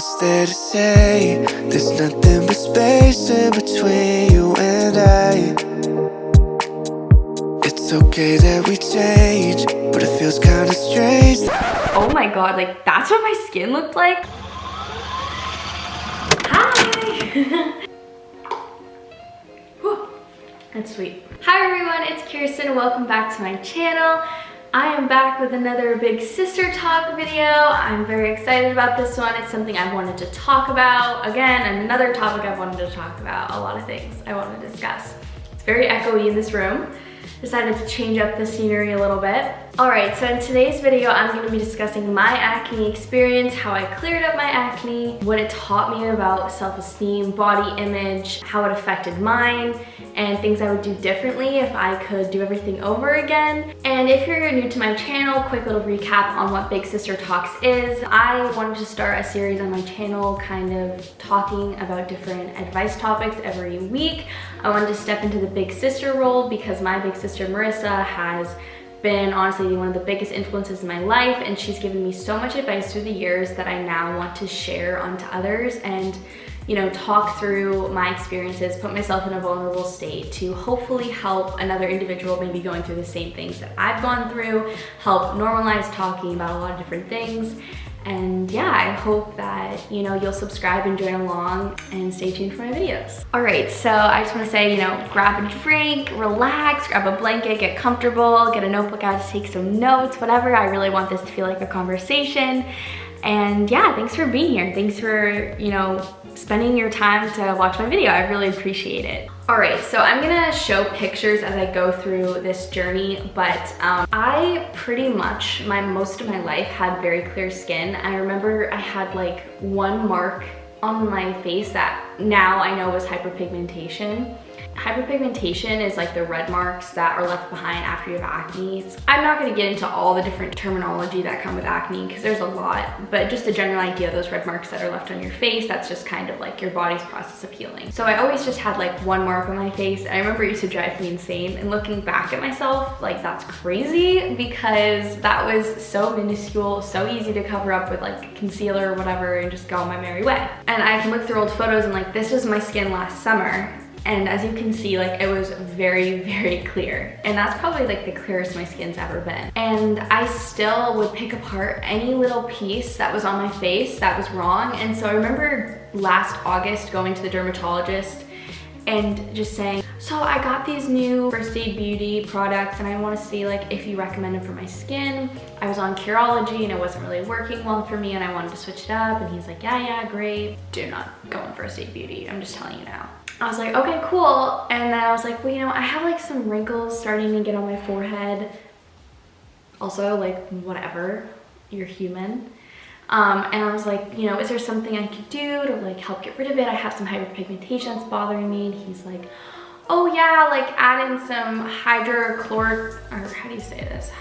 what's there to say? There's nothing but space in between you and I. It's okay that we change, but it feels kind of strange. Oh my god, like that's what my skin looked like. Hi! Whew, that's sweet. Hi everyone, it's Kiersten and welcome back to my channel. I am back with another big sister talk video. I'm very excited about this one. It's something I've wanted to talk about. Again, another topic I've wanted to talk about. A lot of things I want to discuss. It's very echoey in this room. Decided to change up the scenery a little bit. Alright, so in today's video, I'm going to be discussing my acne experience, how I cleared up my acne, what it taught me about self-esteem, body image, how it affected mine, and things I would do differently if I could do everything over again. And if you're new to my channel, quick little recap on what Big Sister Talks is. I wanted to start a series on my channel kind of talking about different advice topics every week. I wanted to step into the big sister role because my big sister Marissa has been honestly one of the biggest influences in my life, and she's given me so much advice through the years that I now want to share onto others and, you know, talk through my experiences, put myself in a vulnerable state to hopefully help another individual maybe going through the same things that I've gone through, help normalize talking about a lot of different things. And yeah, I hope that, you know, you'll subscribe and join along and stay tuned for my videos. All right, so I just wanna say, you know, grab a drink, relax, grab a blanket, get comfortable, get a notebook out to take some notes, whatever. I really want this to feel like a conversation. And yeah, thanks for being here. Thanks for, you know, spending your time to watch my video. I really appreciate it. All right, so I'm gonna show pictures as I go through this journey, but I pretty much, most of my life had very clear skin. I remember I had like one mark on my face that now I know was hyperpigmentation. Hyperpigmentation is like the red marks that are left behind after you have acne. I'm not going to get into all the different terminology that come with acne because there's a lot, but just the general idea, those red marks that are left on your face, that's just kind of like your body's process of healing. So I always just had like one mark on my face, and I remember it used to drive me insane, and looking back at myself, like that's crazy because that was so minuscule, so easy to cover up with like concealer or whatever and just go on my merry way. And I can look through old photos and like this was my skin last summer. And as you can see, like it was very, very clear. And that's probably like the clearest my skin's ever been. And I still would pick apart any little piece that was on my face that was wrong. And so I remember last August going to the dermatologist and just saying, so I got these new First Aid Beauty products and I want to see like if you recommend them for my skin. I was on Curology and it wasn't really working well for me and I wanted to switch it up. And he's like, yeah, great. Do not go on First Aid Beauty. I'm just telling you now. I was like, okay, cool. And then I was like, well, you know, I have like some wrinkles starting to get on my forehead. Also, like, whatever, you're human. And I was like, you know, is there something I could do to like help get rid of it? I have some hyperpigmentation that's bothering me. And he's like, oh yeah, like add in some hydrochloric, or how do you say this?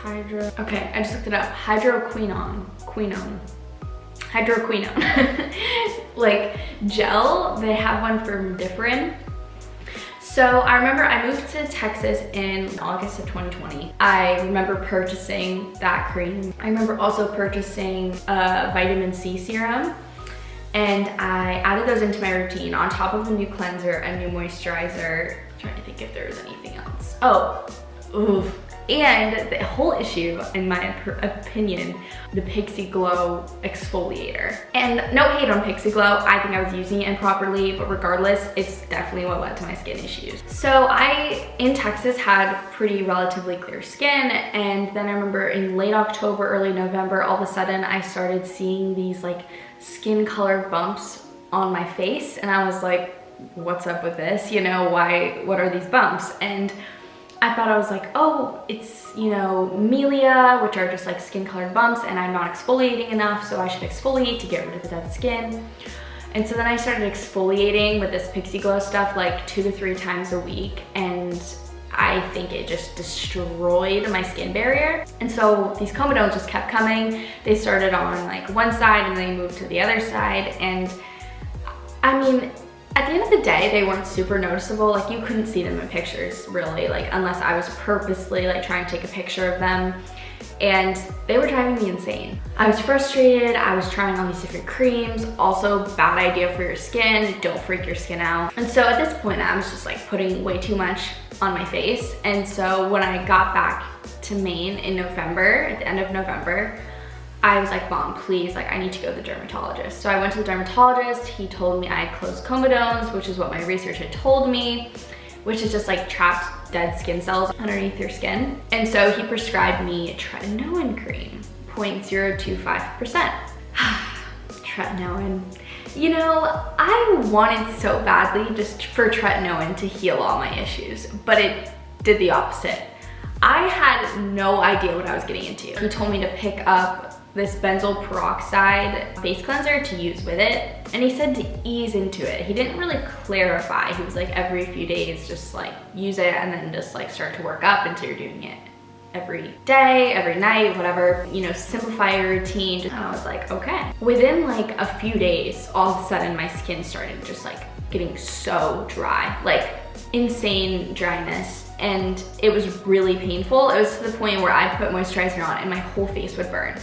Okay, I just looked it up. Hydroquinone. Like gel. They have one from different. So I remember I moved to Texas in August of 2020. I remember purchasing that cream. I remember also purchasing a vitamin C serum, and I added those into my routine on top of a new cleanser, a new moisturizer. I'm trying to think if there was anything else. Oh, oof. And the whole issue, in my opinion, the Pixie Glow exfoliator. And no hate on Pixie Glow, I think I was using it improperly, but regardless, it's definitely what led to my skin issues. So I, in Texas, had pretty relatively clear skin, and then I remember in late October, early November, all of a sudden I started seeing these like skin colored bumps on my face, and I was like, what's up with this? You know, what are these bumps? And I thought I was like, oh, it's, you know, melia, which are just like skin colored bumps, and I'm not exfoliating enough, so I should exfoliate to get rid of the dead skin. And so then I started exfoliating with this Pixie Glow stuff like 2 to 3 times a week, and I think it just destroyed my skin barrier. And so these Comedones just kept coming. They started on like one side and they moved to the other side, and I mean, at the end of the day, they weren't super noticeable. Like you couldn't see them in pictures really, like unless I was purposely like trying to take a picture of them. and they were driving me insane. I was frustrated, I was trying all these different creams, also bad idea for your skin, don't freak your skin out. And so at this point I was just like putting way too much on my face. And so when I got back to Maine in November, at the end of November, I was like, Mom, please, like I need to go to the dermatologist. So I went to the dermatologist, he told me I had closed comedones, which is what my research had told me, which is just like trapped dead skin cells underneath your skin. And so he prescribed me tretinoin cream, 0.025%. Tretinoin. You know, I wanted so badly just for tretinoin to heal all my issues, but it did the opposite. I had no idea what I was getting into. He told me to pick up this benzoyl peroxide face cleanser to use with it, and he said to ease into it. He didn't really clarify. He was like, every few days just like use it and then just like start to work up until you're doing it every day, every night, whatever, you know, simplify your routine. And I was like, okay. Within like a few days, all of a sudden my skin started just like getting so dry, like insane dryness, and it was really painful. It was to the point where I put moisturizer on and my whole face would burn.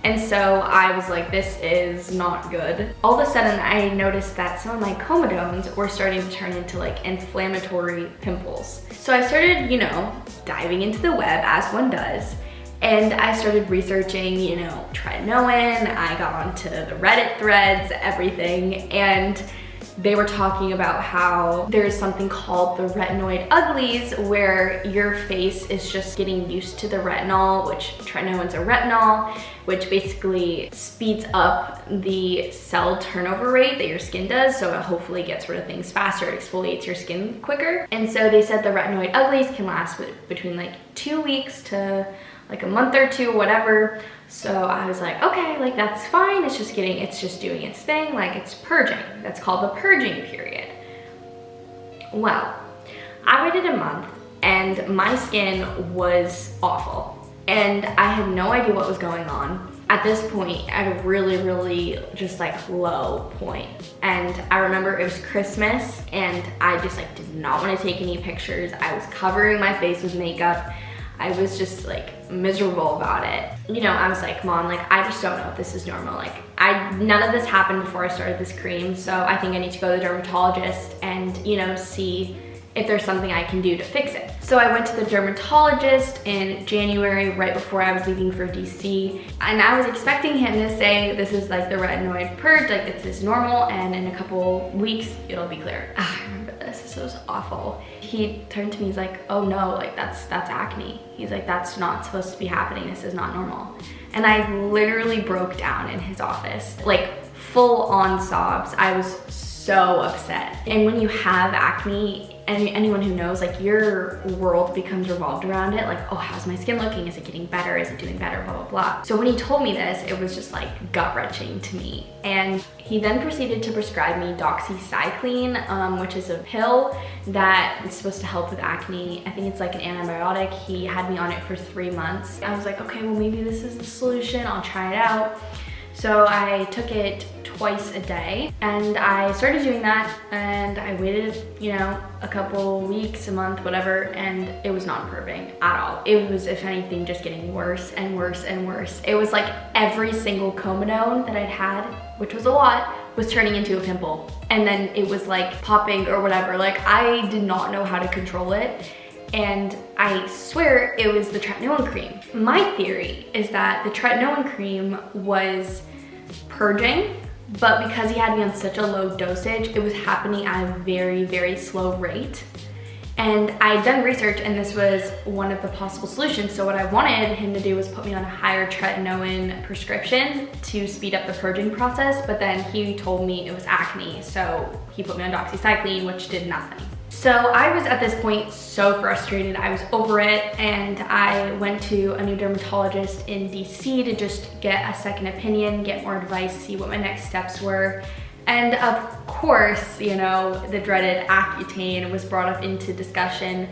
And so I was like, this is not good. All of a sudden I noticed that some of my comedones were starting to turn into like inflammatory pimples. So I started, you know, diving into the web as one does. And I started researching, you know, tretinoin. I got onto the Reddit threads, everything. And they were talking about how there's something called the Retinoid Uglies, where your face is just getting used to the retinol, which tretinoin's a retinol, which basically speeds up the cell turnover rate that your skin does, so it hopefully gets rid of things faster, it exfoliates your skin quicker. And so they said the Retinoid Uglies can last between like 2 weeks to like a month or two, whatever. So I was like, okay, like that's fine. It's just doing its thing. Like it's purging. That's called the purging period. Well, I waited a month and my skin was awful. And I had no idea what was going on. At this point, at a really just like low point. And I remember it was Christmas and I just like did not want to take any pictures. I was covering my face with makeup. I was just like miserable about it. You know, I was like, Mom, like I just don't know if this is normal. Like none of this happened before I started this cream, so I think I need to go to the dermatologist and, you know, see if there's something I can do to fix it. So I went to the dermatologist in January, right before I was leaving for DC, and I was expecting him to say, this is like the retinoid purge, like this is normal, and in a couple weeks it'll be clear. I remember this was awful. He turned to me, he's like, oh no, like that's acne. He's like, that's not supposed to be happening, this is not normal. And I literally broke down in his office, like full on sobs. I was so upset. And when you have acne, and anyone who knows, like your world becomes revolved around it. Like, oh, how's my skin looking? Is it getting better? Is it doing better? Blah, blah, blah. So when he told me this, it was just like gut-wrenching to me. And he then proceeded to prescribe me Doxycycline, which is a pill that is supposed to help with acne. I think it's like an antibiotic. He had me on it for 3 months. I was like, okay, well maybe this is the solution. I'll try it out. So I took it twice a day and I started doing that, and I waited, you know, a couple weeks, a month, whatever, and it was not improving at all. It was, if anything, just getting worse and worse and worse. It was like every single comedone that I'd had, which was a lot, was turning into a pimple. And then it was like popping or whatever. Like I did not know how to control it. And I swear it was the tretinoin cream. My theory is that the tretinoin cream was purging, but because he had me on such a low dosage, it was happening at a very slow rate. And I had done research and this was one of the possible solutions. So what I wanted him to do was put me on a higher tretinoin prescription to speed up the purging process, but then he told me it was acne, so he put me on doxycycline, which did nothing. So I was at this point so frustrated. I was over it, and I went to a new dermatologist in DC to just get a second opinion, get more advice, see what my next steps were. And of course, you know, the dreaded Accutane was brought up into discussion.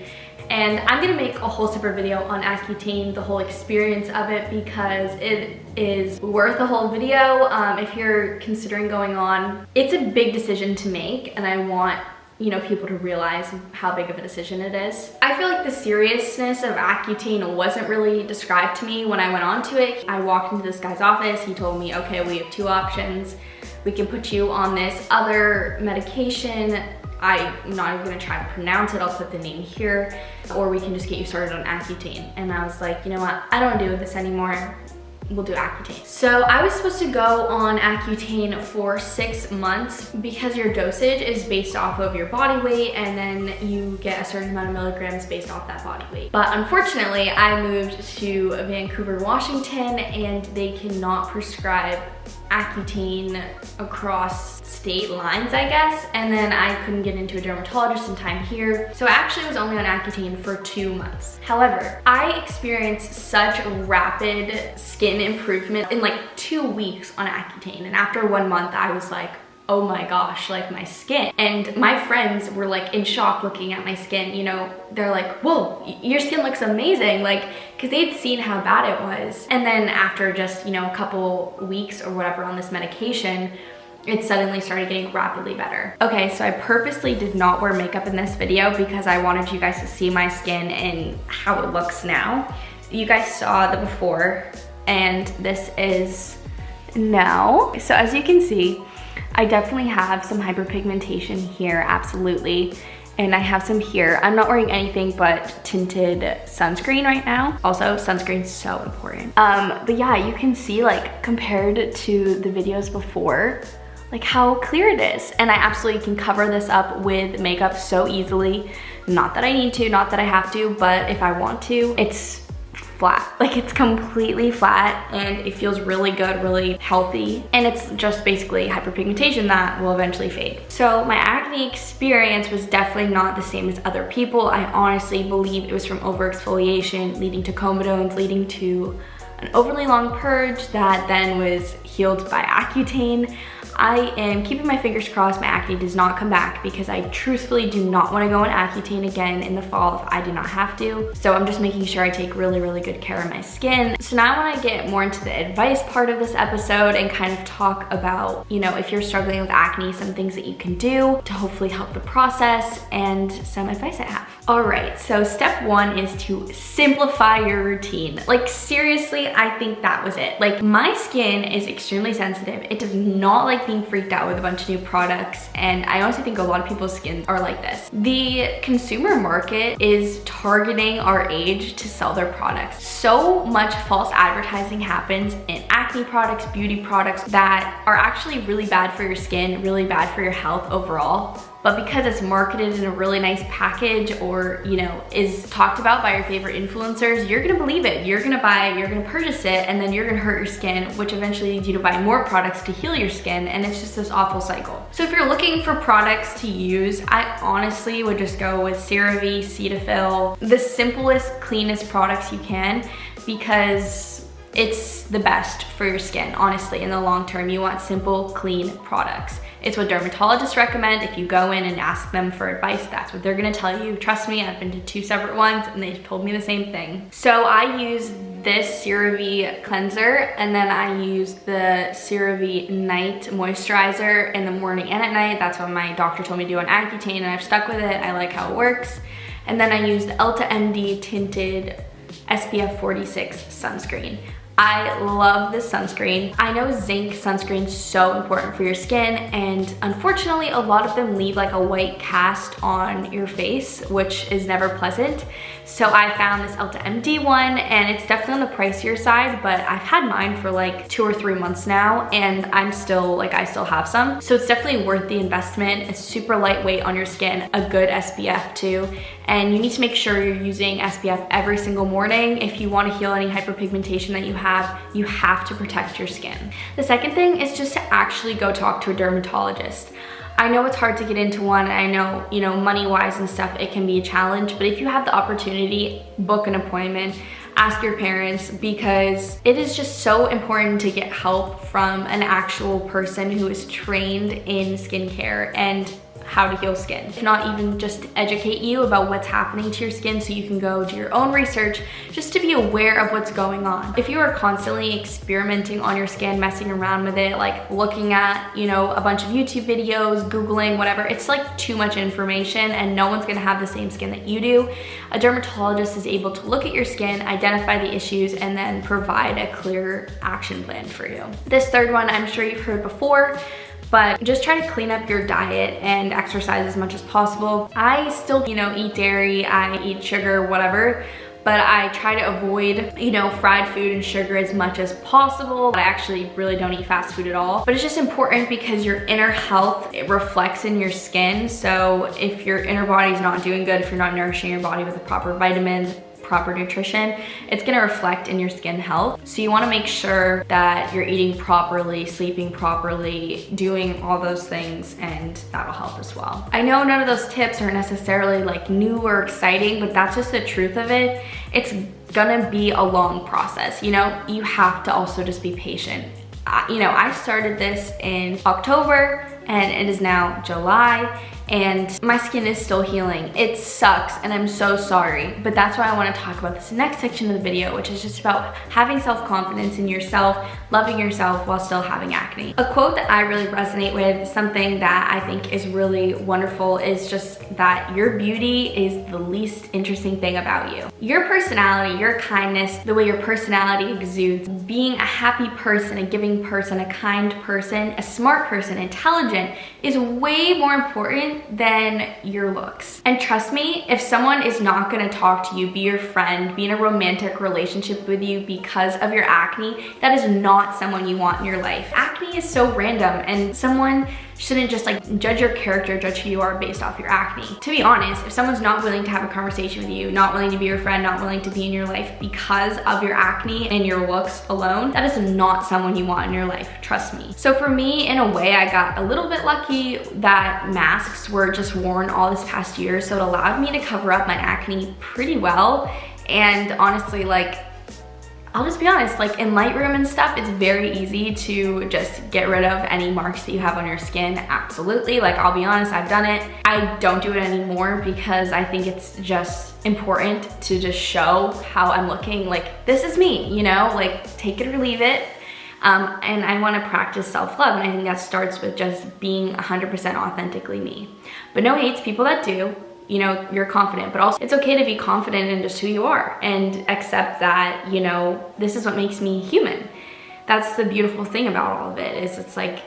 And I'm gonna make a whole separate video on Accutane, the whole experience of it, because it is worth a whole video if you're considering going on. It's a big decision to make, and I want people to realize how big of a decision it is. I feel like the seriousness of Accutane wasn't really described to me when I went onto it. I walked into this guy's office, he told me, okay, we have 2 options. We can put you on this other medication. I'm not even gonna try to pronounce it, I'll put the name here, or we can just get you started on Accutane. And I was like, you know what, I don't wanna do this anymore. We'll do Accutane. So I was supposed to go on Accutane for 6 months because your dosage is based off of your body weight, and then you get a certain amount of milligrams based off that body weight. But unfortunately, I moved to Vancouver, Washington, and they cannot prescribe Accutane across state lines, I guess, and then I couldn't get into a dermatologist in time here. So I actually was only on Accutane for 2 months. However, I experienced such rapid skin improvement in like 2 weeks on Accutane, and after 1 month I was like, oh my gosh, like my skin. And my friends were like in shock looking at my skin, they're like, whoa, your skin looks amazing, like, because they'd seen how bad it was. And then after just, a couple weeks or whatever on this medication, it suddenly started getting rapidly better. Okay, so I purposely did not wear makeup in this video because I wanted you guys to see my skin and how it looks now. You guys saw the before, and this is now. So as you can see, I definitely have some hyperpigmentation here, absolutely. And I have some here. I'm not wearing anything but tinted sunscreen right now. Also, sunscreen's so important. But yeah, you can see like compared to the videos before, like how clear it is. And I absolutely can cover this up with makeup so easily. Not that I need to, not that I have to, but if I want to, it's flat. Like it's completely flat and it feels really good, really healthy. And it's just basically hyperpigmentation that will eventually fade. So my acne experience was definitely not the same as other people. I honestly believe it was from overexfoliation leading to comedones, leading to an overly long purge that then was healed by Accutane. I am keeping my fingers crossed my acne does not come back because I truthfully do not want to go on Accutane again in the fall if I do not have to. So I'm just making sure I take really, really good care of my skin. So now I want to get more into the advice part of this episode and kind of talk about, if you're struggling with acne, some things that you can do to hopefully help the process and some advice I have. All right, so step 1 is to simplify your routine. Like seriously, I think that was it. Like my skin is extremely sensitive. It does not like being freaked out with a bunch of new products, and I honestly think a lot of people's skins are like this. The consumer market is targeting our age to sell their products. So much false advertising happens in acne products, beauty products that are actually really bad for your skin, really bad for your health overall. But because it's marketed in a really nice package or, is talked about by your favorite influencers, you're gonna believe it. You're gonna buy it, you're gonna purchase it, and then you're gonna hurt your skin, which eventually leads you to buy more products to heal your skin, and it's just this awful cycle. So if you're looking for products to use, I honestly would just go with CeraVe, Cetaphil, the simplest, cleanest products you can, because it's the best for your skin, honestly. In the long term, you want simple, clean products. It's what dermatologists recommend. If you go in and ask them for advice, that's what they're gonna tell you. Trust me, I've been to 2 separate ones and they've told me the same thing. So I use this CeraVe cleanser, and then I use the CeraVe night moisturizer in the morning and at night. That's what my doctor told me to do on Accutane, and I've stuck with it. I like how it works. And then I use the Elta MD tinted SPF 46 sunscreen. I love this sunscreen. I know zinc sunscreen is so important for your skin, and unfortunately a lot of them leave like a white cast on your face, which is never pleasant. So I found this Elta MD one, and it's definitely on the pricier side, but I've had mine for like 2 or 3 months now, and I still have some. So it's definitely worth the investment. It's super lightweight on your skin, a good SPF too. And you need to make sure you're using SPF every single morning. If you want to heal any hyperpigmentation that you have to protect your skin. The second thing is just to actually go talk to a dermatologist. I know it's hard to get into one, and I know, money-wise and stuff, it can be a challenge, but if you have the opportunity, book an appointment, ask your parents, because it is just so important to get help from an actual person who is trained in skincare. And how to heal skin. If not, even just educate you about what's happening to your skin so you can go do your own research just to be aware of what's going on. If you are constantly experimenting on your skin, messing around with it, like looking at, you know, a bunch of YouTube videos, Googling, whatever, it's like too much information and no one's gonna have the same skin that you do. A dermatologist is able to look at your skin, identify the issues, and then provide a clear action plan for you. This third one, I'm sure you've heard before, but just try to clean up your diet and exercise as much as possible. I still, you know, eat dairy, I eat sugar, whatever, but I try to avoid, you know, fried food and sugar as much as possible. I actually really don't eat fast food at all, but it's just important because your inner health, it reflects in your skin. So if your inner body's not doing good, if you're not nourishing your body with the proper vitamins, proper nutrition, it's gonna reflect in your skin health. So you wanna make sure that you're eating properly, sleeping properly, doing all those things, and that'll help as well. I know none of those tips are necessarily like new or exciting, but that's just the truth of it. It's gonna be a long process. You know, you have to also just be patient. You know, I started this in October and it is now July and my skin is still healing. It sucks and I'm so sorry, but that's why I want to talk about this next section of the video, which is just about having self-confidence in yourself, loving yourself while still having acne. A quote that I really resonate with, something that I think is really wonderful, is just that your beauty is the least interesting thing about you. Your personality, your kindness, the way your personality exudes, being a happy person, a giving person, a kind person, a smart person, intelligent, is way more important than your looks. And trust me, if someone is not gonna talk to you, be your friend, be in a romantic relationship with you because of your acne, that is not someone you want in your life. Acne is so random and someone shouldn't just like judge your character, judge who you are based off your acne. To be honest, if someone's not willing to have a conversation with you, not willing to be your friend, not willing to be in your life because of your acne and your looks alone, that is not someone you want in your life, trust me. So for me, in a way, I got a little bit lucky that masks were just worn all this past year, so it allowed me to cover up my acne pretty well. And honestly, like, I'll just be honest, like in Lightroom and stuff, it's very easy to just get rid of any marks that you have on your skin. Absolutely, like I'll be honest, I've done it. I don't do it anymore because I think it's just important to just show how I'm looking. Like, this is me, you know, like take it or leave it. And I want to practice self-love, and I think that starts with just being 100% authentically me. But no hates people that do. You know, you're confident, but also it's okay to be confident in just who you are and accept that, you know, this is what makes me human. That's the beautiful thing about all of it, is it's like,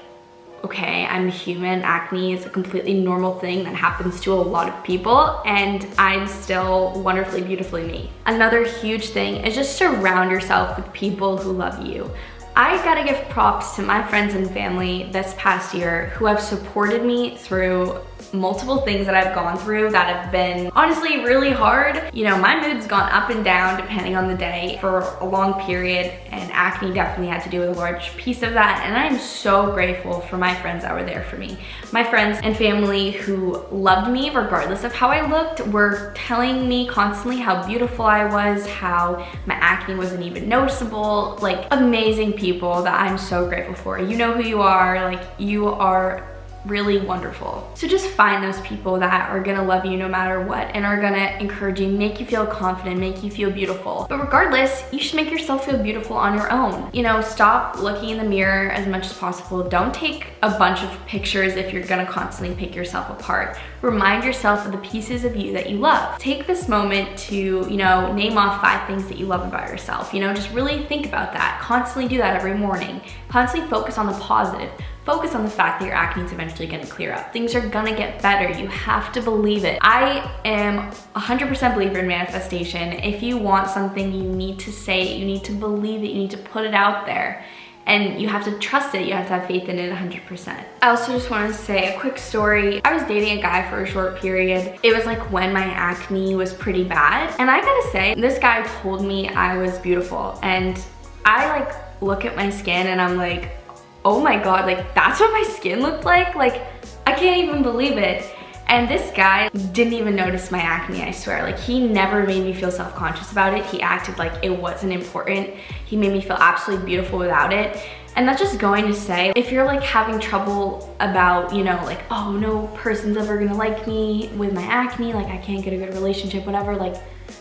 okay, I'm human. Acne is a completely normal thing that happens to a lot of people, and I'm still wonderfully, beautifully me. Another huge thing is just surround yourself with people who love you. I gotta give props to my friends and family this past year who have supported me through multiple things that I've gone through that have been honestly really hard. You know, my mood's gone up and down depending on the day for a long period, and acne definitely had to do with a large piece of that, and I am so grateful for my friends that were there for me. My friends and family who loved me regardless of how I looked were telling me constantly how beautiful I was, how my acne wasn't even noticeable. Like, amazing people that I'm so grateful for. You know who you are, like you are really wonderful. So just find those people that are gonna love you no matter what and are gonna encourage you, make you feel confident, make you feel beautiful. But regardless, you should make yourself feel beautiful on your own. You know, stop looking in the mirror as much as possible. Don't take a bunch of pictures if you're gonna constantly pick yourself apart. Remind yourself of the pieces of you that you love. Take this moment to, you know, name off 5 things that you love about yourself. You know, just really think about that. Constantly do that every morning. Constantly focus on the positive. Focus on the fact that your acne is eventually gonna clear up. Things are gonna get better. You have to believe it. I am 100% believer in manifestation. If you want something, you need to say it, you need to believe it, you need to put it out there. And you have to trust it, you have to have faith in it 100%. I also just wanted to say a quick story. I was dating a guy for a short period. It was like when my acne was pretty bad. And I gotta say, this guy told me I was beautiful. And I like look at my skin and I'm like, oh my God, like that's what my skin looked like? Like, I can't even believe it. And this guy didn't even notice my acne, I swear. Like, he never made me feel self-conscious about it. He acted like it wasn't important. He made me feel absolutely beautiful without it. And that's just going to say, if you're like having trouble about, you know, like, oh, no person's ever gonna like me with my acne, like I can't get a good relationship, whatever, like,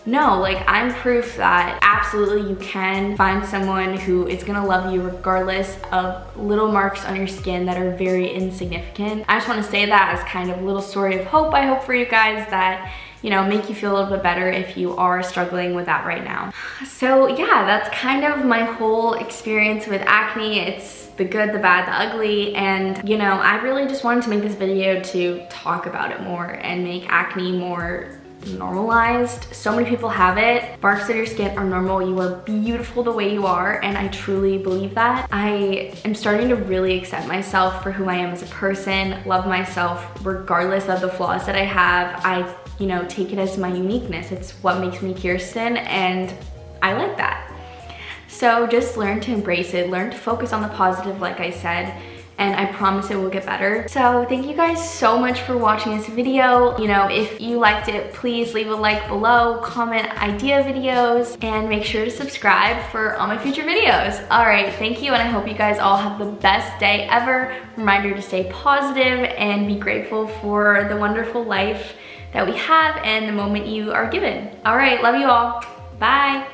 no, like I'm proof that absolutely you can find someone who is gonna love you regardless of little marks on your skin that are very insignificant. I just wanna say that as kind of a little story of hope, I hope for you guys, that, you know, make you feel a little bit better if you are struggling with that right now. So yeah, that's kind of my whole experience with acne. It's the good, the bad, the ugly, and you know, I really just wanted to make this video to talk about it more and make acne more normalized. So many people have it. Marks on your skin are normal. You are beautiful the way you are, and I truly believe that. I am starting to really accept myself for who I am as a person, love myself regardless of the flaws that I have. I, you know, take it as my uniqueness. It's what makes me Kiersten, and I like that. So just learn to embrace it, learn to focus on the positive, like I said, and I promise it will get better. So thank you guys so much for watching this video. You know, if you liked it, please leave a like below, comment idea videos, and make sure to subscribe for all my future videos. All right, thank you, and I hope you guys all have the best day ever. Reminder to stay positive and be grateful for the wonderful life that we have and the moment you are given. All right, love you all. Bye.